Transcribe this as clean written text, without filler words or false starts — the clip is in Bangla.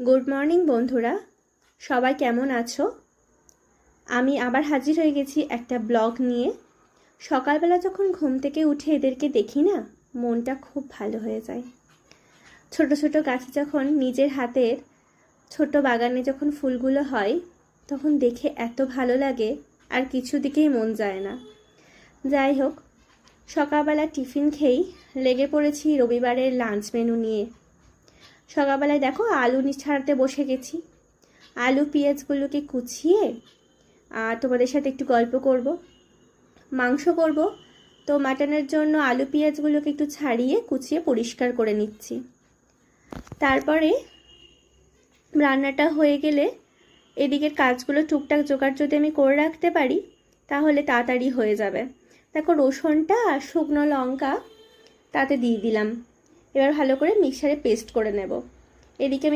গুড মর্নিং বন্ধুরা, সবাই কেমন আছো? আমি আবার হাজির হয়ে গেছি একটা ব্লগ নিয়ে। সকালবেলা যখন ঘুম থেকে উঠে এদেরকে দেখি না, মনটা খুব ভালো হয়ে যায়। ছোট ছোট গাছে যখন নিজের হাতের ছোট বাগানে যখন ফুলগুলো হয়, তখন দেখে এত ভালো লাগে, আর কিছু দিকেই মন যায় না। যাই হোক, সকালবেলা টিফিন খেয়েই লেগে পড়েছি রবিবারের লাঞ্চ মেনু নিয়ে। সকালবেলায় দেখো আলু ছাড়াতে বসে গেছি। আলু পেঁয়াজগুলোকে কুচিয়ে তোমাদের সাথে একটু গল্প করব। মাংস করব, তো মাটনের জন্য আলু পেঁয়াজগুলোকে একটু ছাড়িয়ে কুচিয়ে পরিষ্কার করে নিচ্ছি। তারপরে রান্নাটা হয়ে গেলে এদিকের কাজগুলো টুকটাক জোগাড় যদি আমি করে রাখতে পারি, তাহলে তাড়াতাড়ি হয়ে যাবে। দেখো, রসুনটা আর শুকনো লঙ্কা তাতে দিয়ে দিলাম। এবার ভালো করে মিক্সারে পেস্ট করে নেব। এদিকে আমি